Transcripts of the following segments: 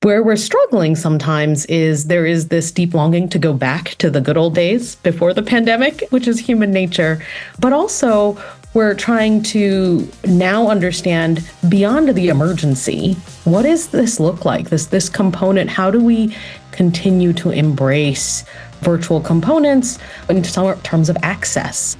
Where we're struggling sometimes is there is this deep longing to go back to the good old days before the pandemic, which is human nature. But also, we're trying to now understand beyond the emergency, what does this look like? This component, how do we continue to embrace virtual components in terms of access?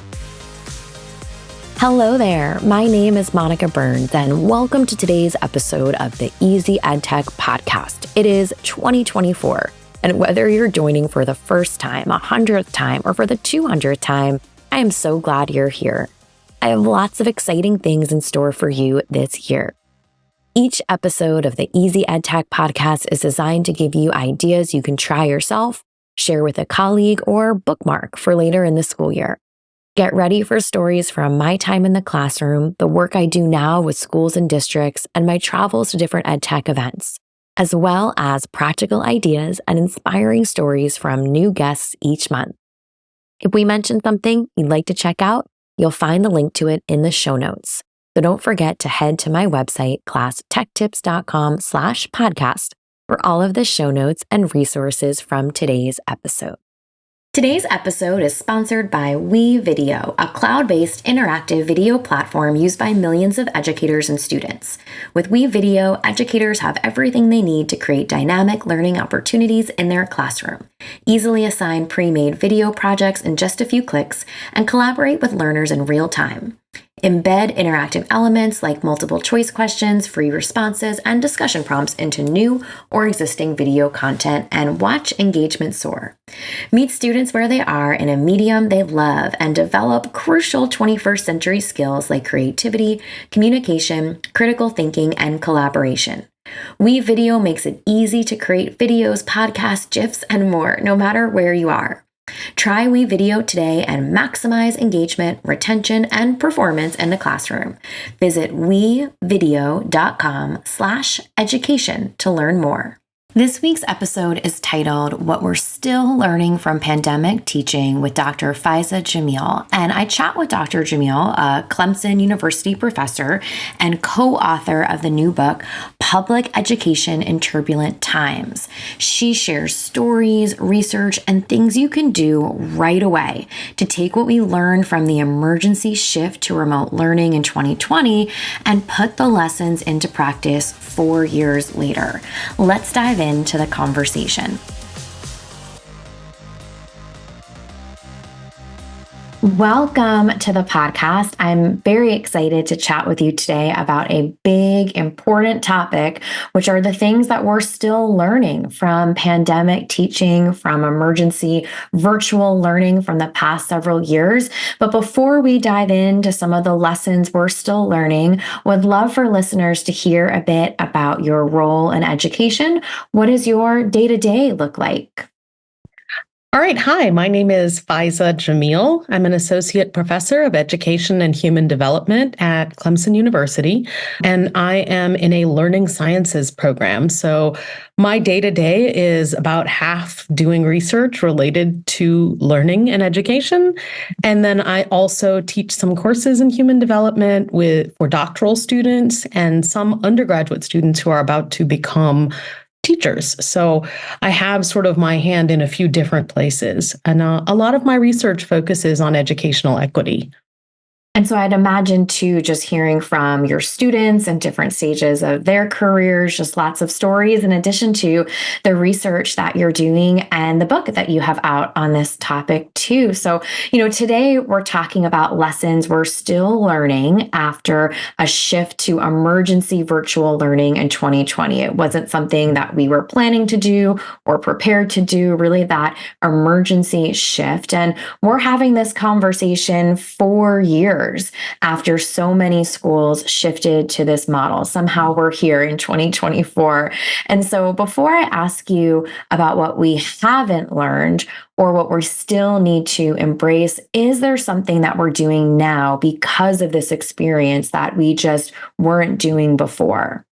Hello there, my name is Monica Burns, and welcome to today's episode of the Easy EdTech podcast. It is 2024, and whether you're joining for the first time, 100th time, or for the 200th time, I am so glad you're here. I have lots of exciting things in store for you this year. Each episode of the Easy EdTech podcast is designed to give you ideas you can try yourself, share with a colleague, or bookmark for later in the school year. Get ready for stories from my time in the classroom, the work I do now with schools and districts, and my travels to different EdTech events, as well as practical ideas and inspiring stories from new guests each month. If we mention something you'd like to check out, you'll find the link to it in the show notes. So don't forget to head to my website, classtechtips.com/podcast, for all of the show notes and resources from today's episode. Today's episode is sponsored by We Video, a cloud-based interactive video platform used by millions of educators and students. With We Video, educators have everything they need to create dynamic learning opportunities in their classroom, easily assign pre-made video projects in just a few clicks, and collaborate with learners in real time. Embed interactive elements like multiple choice questions, free responses, and discussion prompts into new or existing video content and watch engagement soar. Meet students where they are in a medium they love and develop crucial 21st century skills like creativity, communication, critical thinking, and collaboration. We Video makes it easy to create videos, podcasts, GIFs, and more, no matter where you are. Try We Video today and maximize engagement, retention, and performance in the classroom. Visit wevideo.com/education to learn more. This week's episode is titled What We're Still Learning from Pandemic Teaching with Dr. Faiza Jamil. And I chat with Dr. Jamil, a Clemson University professor and co-author of the new book, Public Education in Turbulent Times. She shares stories, research, and things you can do right away to take what we learned from the emergency shift to remote learning in 2020 and put the lessons into practice 4 years later. Let's dive into the conversation. Welcome to the podcast. I'm very excited to chat with you today about a big, important topic, which are the things that we're still learning from pandemic teaching, from emergency virtual learning from the past several years. But before we dive into some of the lessons we're still learning, would love for listeners to hear a bit about your role in education. What does your day-to-day look like? All right. Hi, my name is Faiza Jamil. I'm an associate professor of education and human development at Clemson University, and I am in a learning sciences program. So my day-to-day is about half doing research related to learning and education. And then I also teach some courses in human development for doctoral students and some undergraduate students who are about to become teachers. So I have sort of my hand in a few different places. And a lot of my research focuses on educational equity. And so I'd imagine too, just hearing from your students and different stages of their careers, just lots of stories in addition to the research that you're doing and the book that you have out on this topic too. So, today we're talking about lessons we're still learning after a shift to emergency virtual learning in 2020. It wasn't something that we were planning to do or prepared to do, really that emergency shift. And we're having this conversation 4 years after so many schools shifted to this model. Somehow we're here in 2024. And so before I ask you about what we haven't learned or what we still need to embrace, is there something that we're doing now because of this experience that we just weren't doing before?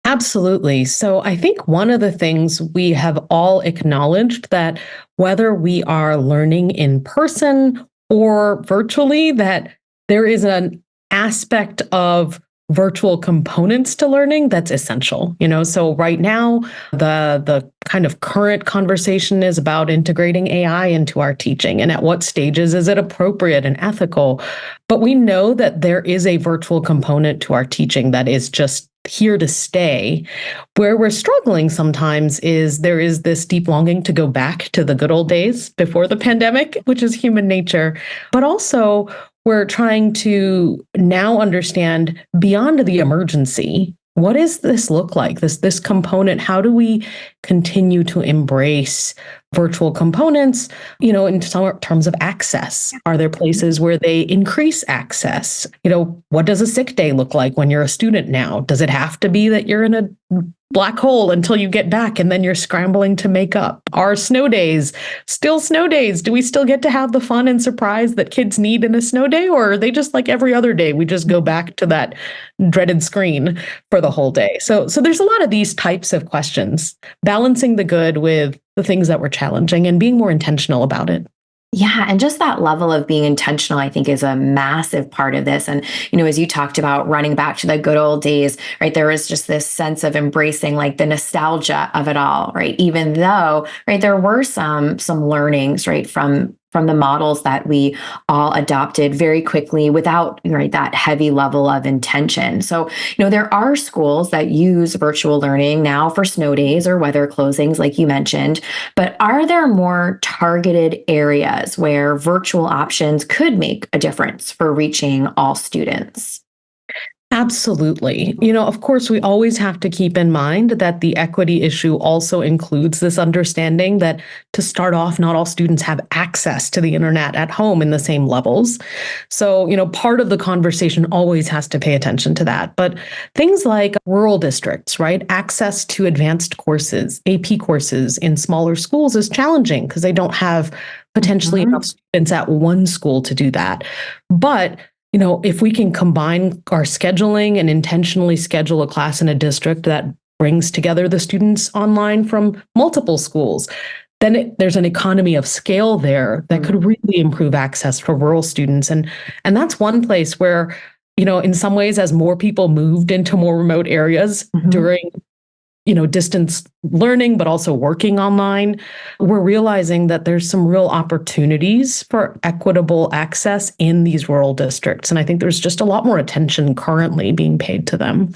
Absolutely. So I think one of the things we have all acknowledged that whether we are learning in person or virtually, that there is an aspect of virtual components to learning, that's essential. So right now, the kind of current conversation is about integrating AI into our teaching, and at what stages is it appropriate and ethical. But we know that there is a virtual component to our teaching that is just here to stay. Where we're struggling sometimes is there is this deep longing to go back to the good old days before the pandemic, which is human nature. But also, we're trying to now understand beyond the emergency, what does this look like? This component, how do we continue to embrace virtual components, in terms of access? Are there places where they increase access? What does a sick day look like when you're a student now? Does it have to be that you're in a black hole until you get back and then you're scrambling to make up? Are snow days still snow days? Do we still get to have the fun and surprise that kids need in a snow day? Or are they just like every other day? We just go back to that dreaded screen for the whole day. So there's a lot of these types of questions, balancing the good with the things that were challenging and being more intentional about it. Yeah, and just that level of being intentional, I think, is a massive part of this. And, as you talked about running back to the good old days, right, there is just this sense of embracing like the nostalgia of it all, right? Even though, right, there were some learnings, right, from the models that we all adopted very quickly without, right, that heavy level of intention. So, there are schools that use virtual learning now for snow days or weather closings, like you mentioned, but are there more targeted areas where virtual options could make a difference for reaching all students? Absolutely. Of course, we always have to keep in mind that the equity issue also includes this understanding that to start off, not all students have access to the internet at home in the same levels. So, part of the conversation always has to pay attention to that. But things like rural districts, right? Access to advanced courses, AP courses in smaller schools is challenging because they don't have potentially enough students at one school to do that. But if we can combine our scheduling and intentionally schedule a class in a district that brings together the students online from multiple schools, then there's an economy of scale there that could really improve access for rural students. And that's one place where, in some ways, as more people moved into more remote areas during distance learning, but also working online, we're realizing that there's some real opportunities for equitable access in these rural districts. And I think there's just a lot more attention currently being paid to them.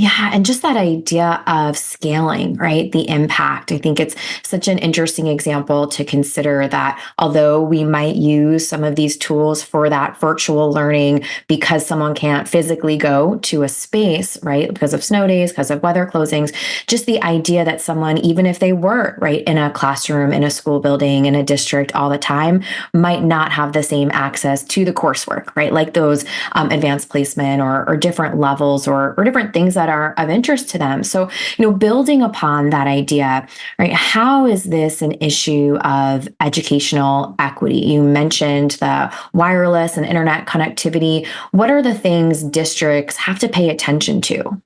Yeah, and just that idea of scaling, right? The impact. I think it's such an interesting example to consider that although we might use some of these tools for that virtual learning because someone can't physically go to a space, right? Because of snow days, because of weather closings, just the idea that someone, even if they were, right, in a classroom, in a school building, in a district all the time, might not have the same access to the coursework, right? Like those advanced placement or different levels or different things that are of interest to them. So, building upon that idea, right? How is this an issue of educational equity? You mentioned the wireless and internet connectivity. What are the things districts have to pay attention to?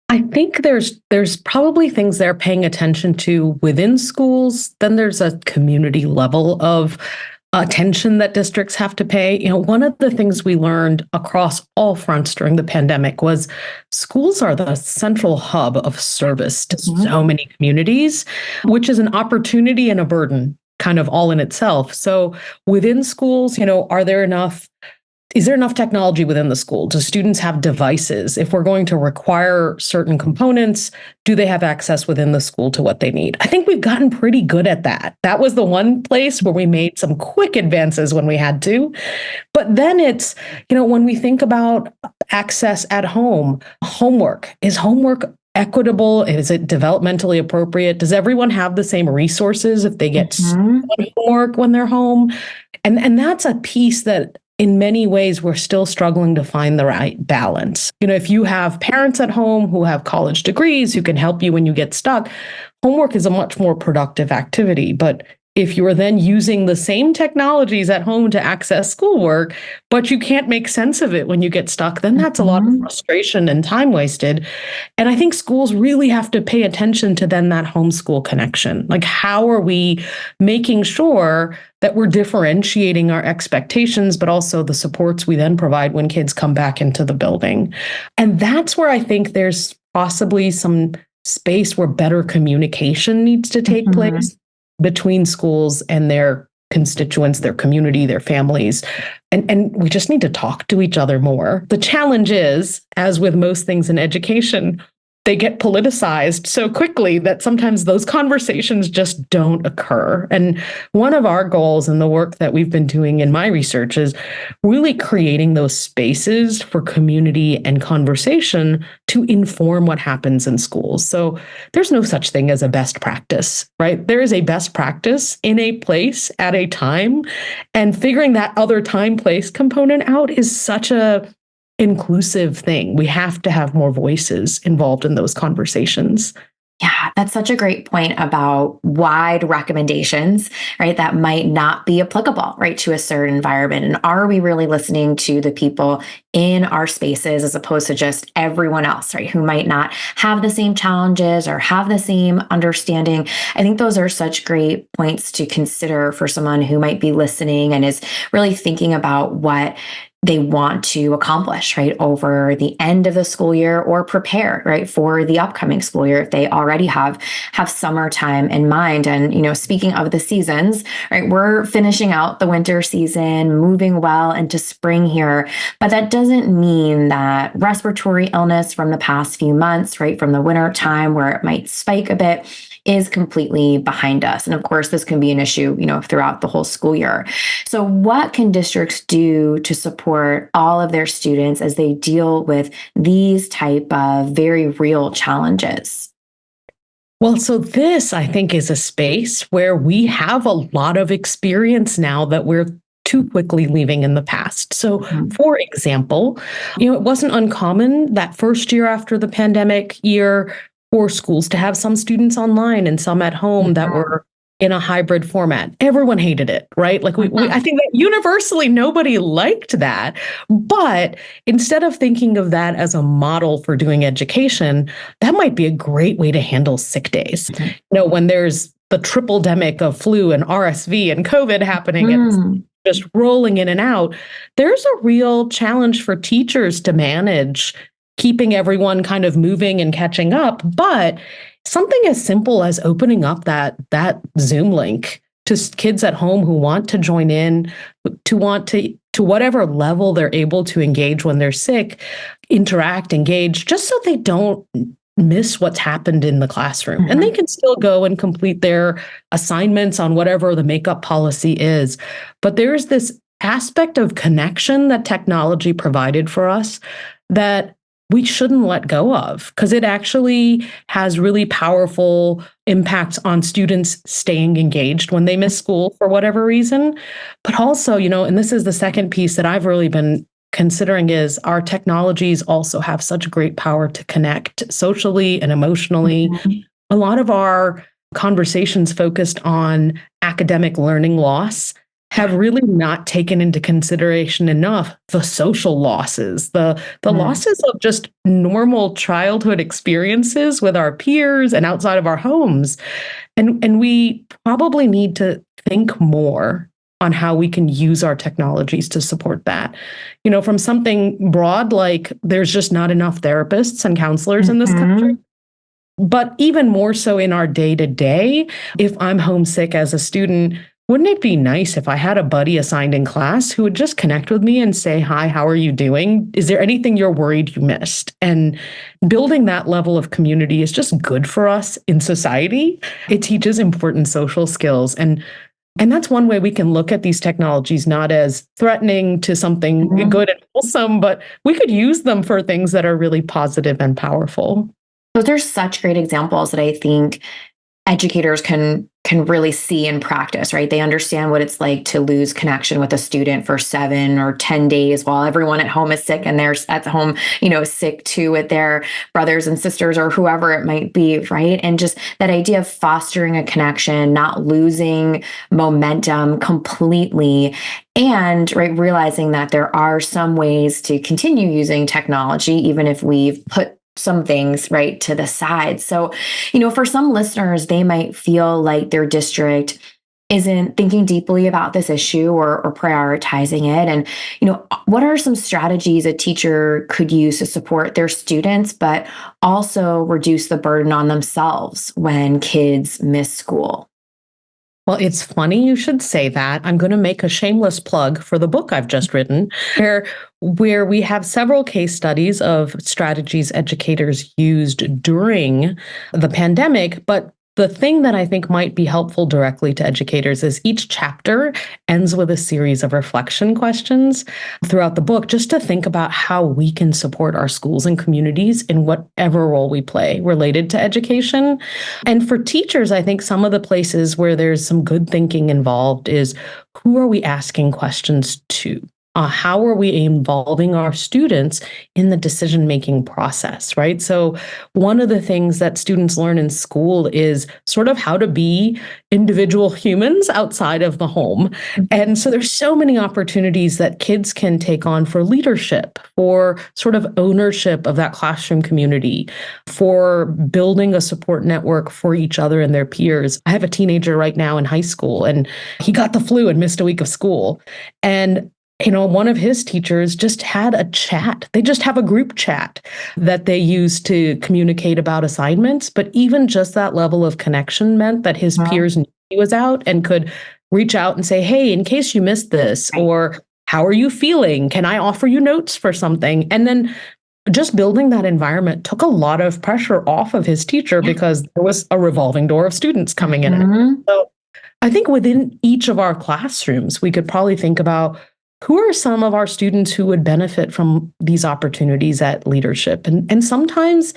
I think there's probably things they're paying attention to within schools. Then there's a community level of attention that districts have to pay. One of the things we learned across all fronts during the pandemic was schools are the central hub of service to so many communities, which is an opportunity and a burden kind of all in itself. So within schools, is there enough technology within the school? Do students have devices? If we're going to require certain components, do they have access within the school to what they need? I think we've gotten pretty good at that. That was the one place where we made some quick advances when we had to. But then it's, when we think about access at home, is homework equitable? Is it developmentally appropriate? Does everyone have the same resources if they get homework when they're home? And that's a piece that in many ways, we're still struggling to find the right balance. If you have parents at home who have college degrees who can help you when you get stuck, homework is a much more productive activity. But if you're then using the same technologies at home to access schoolwork, but you can't make sense of it when you get stuck, then that's a lot of frustration and time wasted. And I think schools really have to pay attention to then that homeschool connection. Like, how are we making sure that we're differentiating our expectations, but also the supports we then provide when kids come back into the building? And that's where I think there's possibly some space where better communication needs to take place between schools and their constituents, their community, their families. And we just need to talk to each other more. The challenge is, as with most things in education, they get politicized so quickly that sometimes those conversations just don't occur. And one of our goals in the work that we've been doing in my research is really creating those spaces for community and conversation to inform what happens in schools. So there's no such thing as a best practice, right? There is a best practice in a place at a time, and figuring that other time place component out is such a inclusive thing. We have to have more voices involved in those conversations. Yeah, that's such a great point about wide recommendations, right? That might not be applicable, right, to a certain environment. And are we really listening to the people in our spaces as opposed to just everyone else, right, who might not have the same challenges or have the same understanding? I think those are such great points to consider for someone who might be listening and is really thinking about what they want to accomplish, right, over the end of the school year, or prepare, right, for the upcoming school year if they already have summertime in mind. And, speaking of the seasons, right, we're finishing out the winter season, moving well into spring here, but that doesn't mean that respiratory illness from the past few months, right, from the winter time where it might spike a bit, is completely behind us. And of course, this can be an issue, throughout the whole school year. So what can districts do to support all of their students as they deal with these type of very real challenges? Well, so this, I think, is a space where we have a lot of experience now that we're too quickly leaving in the past. So, for example, it wasn't uncommon that first year after the pandemic year for schools to have some students online and some at home that were in a hybrid format. Everyone hated it, right? Like I think that universally nobody liked that. But instead of thinking of that as a model for doing education, that might be a great way to handle sick days. When there's the triple demic of flu and RSV and COVID happening and just rolling in and out, there's a real challenge for teachers to manage keeping everyone kind of moving and catching up. But something as simple as opening up that Zoom link to kids at home who want to join in, to whatever level they're able to engage when they're sick, interact, engage, just so they don't miss what's happened in the classroom. And they can still go and complete their assignments on whatever the makeup policy is. But there's this aspect of connection that technology provided for us that we shouldn't let go of, because it actually has really powerful impacts on students staying engaged when they miss school for whatever reason. But also, and this is the second piece that I've really been considering, is our technologies also have such great power to connect socially and emotionally. A lot of our conversations focused on academic learning loss have really not taken into consideration enough the social losses, the losses of just normal childhood experiences with our peers and outside of our homes. And we probably need to think more on how we can use our technologies to support that. From something broad, like there's just not enough therapists and counselors in this country. But even more so in our day-to-day, if I'm homesick as a student, wouldn't it be nice if I had a buddy assigned in class who would just connect with me and say, "Hi, how are you doing? Is there anything you're worried you missed?" And building that level of community is just good for us in society. It teaches important social skills. And that's one way we can look at these technologies, not as threatening to something good and wholesome, but we could use them for things that are really positive and powerful. Those are such great examples that I think educators can really see in practice, right? They understand what it's like to lose connection with a student for 7 or 10 days while everyone at home is sick and they're at home, sick too with their brothers and sisters or whoever it might be, right? And just that idea of fostering a connection, not losing momentum completely, and right, realizing that there are some ways to continue using technology, even if we've put some things right to the side. So, for some listeners, they might feel like their district isn't thinking deeply about this issue or prioritizing it. And, what are some strategies a teacher could use to support their students, but also reduce the burden on themselves when kids miss school? Well, it's funny you should say that. I'm going to make a shameless plug for the book I've just written, where we have several case studies of strategies educators used during the pandemic. But the thing that I think might be helpful directly to educators is each chapter ends with a series of reflection questions throughout the book, just to think about how we can support our schools and communities in whatever role we play related to education. And for teachers, I think some of the places where there's some good thinking involved is, who are we asking questions to? How are we involving our students in the decision-making process, right? So one of the things that students learn in school is sort of how to be individual humans outside of the home. And so there's so many opportunities that kids can take on for leadership, for sort of ownership of that classroom community, for building a support network for each other and their peers. I have a teenager right now in high school, and he got the flu and missed a week of school. And one of his teachers just had a chat. They just have a group chat that they use to communicate about assignments. But even just that level of connection meant that his peers knew he was out and could reach out and say, hey, in case you missed this, or how are you feeling? Can I offer you notes for something? And then just building that environment took a lot of pressure off of his teacher because there was a revolving door of students coming in. So I think within each of our classrooms, we could probably think about, who are some of our students who would benefit from these opportunities at leadership? And sometimes,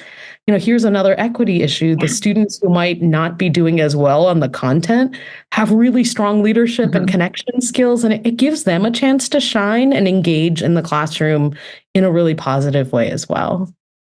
here's another equity issue. The students who might not be doing as well on the content have really strong leadership and connection skills, and it gives them a chance to shine and engage in the classroom in a really positive way as well.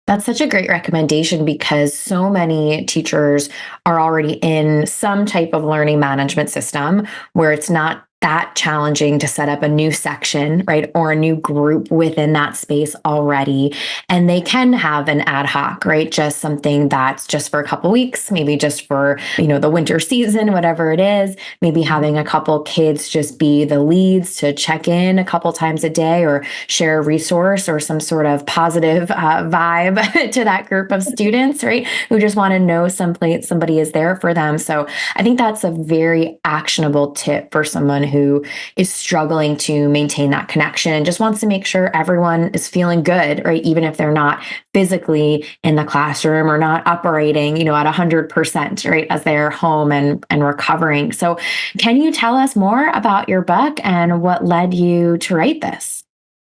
That's such a great recommendation because so many teachers are already in some type of learning management system where it's not that challenging to set up a new section, right, or a new group within that space already. And they can have an ad hoc, right, just something that's just for a couple weeks, maybe just for, the winter season, whatever it is, maybe having a couple kids just be the leads to check in a couple times a day or share a resource or some sort of positive vibe to that group of students, right, who just want to know somebody is there for them. So I think that's a very actionable tip for someone who is struggling to maintain that connection and just wants to make sure everyone is feeling good, right? Even if they're not physically in the classroom or not operating, at 100%, right, as they're home and recovering. So can you tell us more about your book and what led you to write this?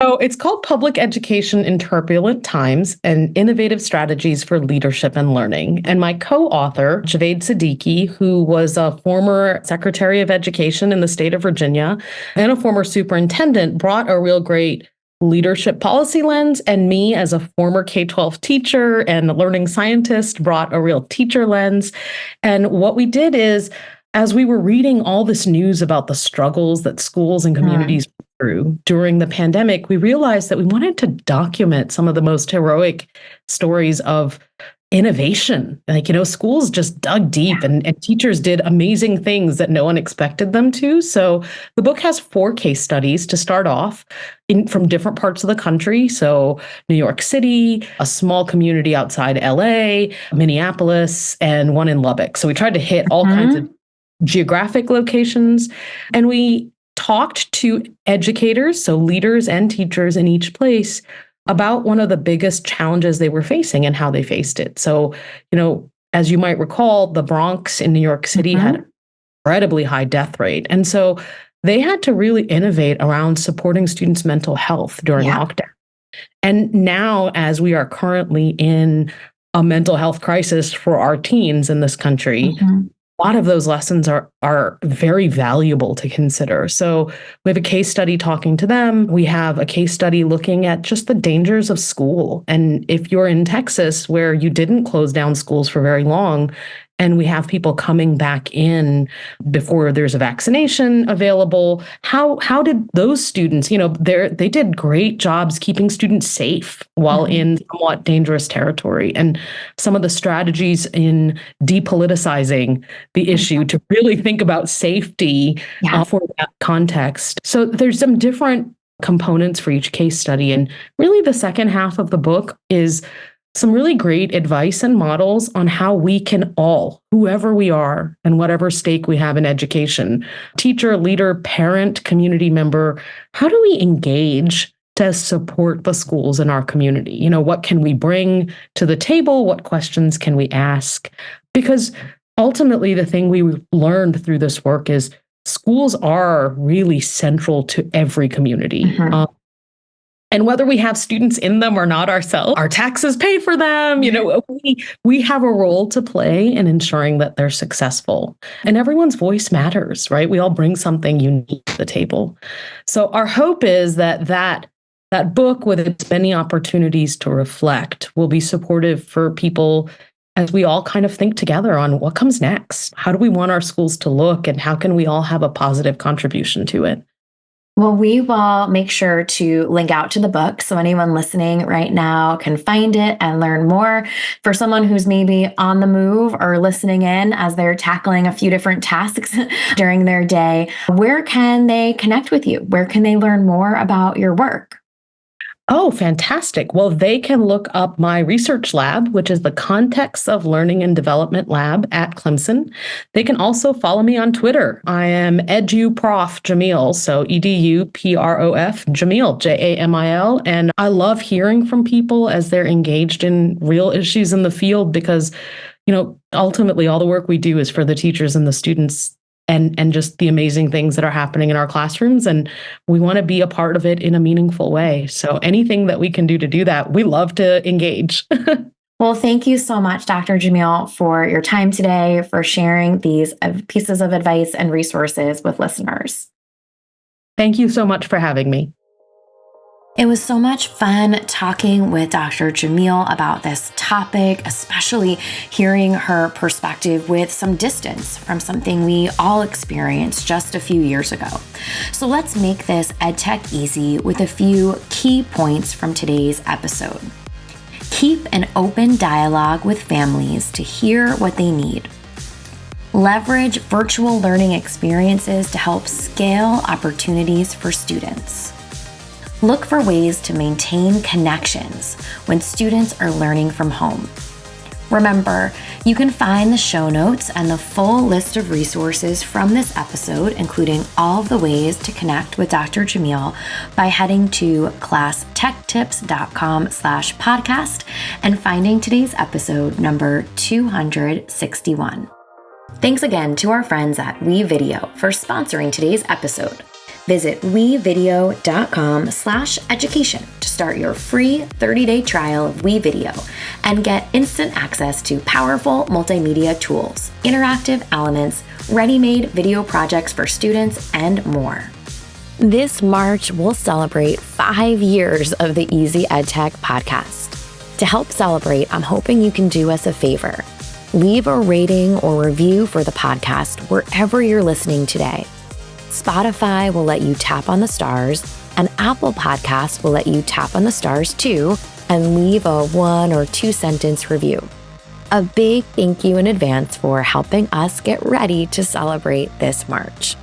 So it's called Public Education in Turbulent Times and Innovative Strategies for Leadership and Learning. And my co-author, Javed Siddiqui, who was a former Secretary of Education in the state of Virginia and a former superintendent, brought a real great leadership policy lens. And me, as a former K-12 teacher and a learning scientist, brought a real teacher lens. And what we did is, as we were reading all this news about the struggles that schools and communities through during the pandemic, we realized that we wanted to document some of the most heroic stories of innovation. Schools just dug deep and teachers did amazing things that no one expected them to. So the book has 4 case studies to start off from different parts of the country. So New York City, a small community outside LA, Minneapolis, and one in Lubbock. So we tried to hit all kinds of geographic locations, and we talked to educators, so leaders and teachers in each place, about one of the biggest challenges they were facing and how they faced it. So, as you might recall, the Bronx in New York City had an incredibly high death rate. And so they had to really innovate around supporting students' mental health during lockdown. And now, as we are currently in a mental health crisis for our teens in this country. Mhm. A lot of those lessons are very valuable to consider. So we have a case study talking to them. We have a case study looking at just the dangers of school. And if you're in Texas where you didn't close down schools for very long, and we have people coming back in before there's a vaccination available, how did those students, they did great jobs keeping students safe while Mhm. in somewhat dangerous territory. And some of the strategies in depoliticizing the issue to really think about safety Yeah. for that context. So there's some different components for each case study. And really the second half of the book is some really great advice and models on how we can all, whoever we are and whatever stake we have in education, teacher, leader, parent, community member, how do we engage to support the schools in our community? What can we bring to the table? What questions can we ask? Because ultimately, the thing we learned through this work is schools are really central to every community. Mhm. And whether we have students in them or not ourselves, our taxes pay for them. We have a role to play in ensuring that they're successful. And everyone's voice matters, right? We all bring something unique to the table. So our hope is that book, with its many opportunities to reflect, will be supportive for people as we all kind of think together on what comes next. How do we want our schools to look, and how can we all have a positive contribution to it? Well, we will make sure to link out to the book so anyone listening right now can find it and learn more. For someone who's maybe on the move or listening in as they're tackling a few different tasks during their day, where can they connect with you? Where can they learn more about your work? Oh, fantastic. Well, they can look up my research lab, which is the Context of Learning and Development Lab at Clemson. They can also follow me on Twitter. I am EduProf Jamil, so EduProf Jamil, Jamil. And I love hearing from people as they're engaged in real issues in the field because, ultimately all the work we do is for the teachers and the students and just the amazing things that are happening in our classrooms. And we want to be a part of it in a meaningful way. So anything that we can do to do that, we love to engage. Well, thank you so much, Dr. Jamil, for your time today, for sharing these pieces of advice and resources with listeners. Thank you so much for having me. It was so much fun talking with Dr. Jamil about this topic, especially hearing her perspective with some distance from something we all experienced just a few years ago. So let's make this EdTech easy with a few key points from today's episode. Keep an open dialogue with families to hear what they need. Leverage virtual learning experiences to help scale opportunities for students. Look for ways to maintain connections when students are learning from home. Remember, you can find the show notes and the full list of resources from this episode, including all of the ways to connect with Dr. Jamil, by heading to classtechtips.com/podcast and finding today's episode number 261. Thanks again to our friends at We Video for sponsoring today's episode. Visit wevideo.com/education to start your free 30-day trial of WeVideo and get instant access to powerful multimedia tools, interactive elements, ready-made video projects for students, and more. This March, we'll celebrate 5 years of the Easy EdTech podcast. To help celebrate, I'm hoping you can do us a favor. Leave a rating or review for the podcast wherever you're listening today. Spotify will let you tap on the stars, and Apple Podcasts will let you tap on the stars too and leave a 1 or 2 sentence review. A big thank you in advance for helping us get ready to celebrate this March.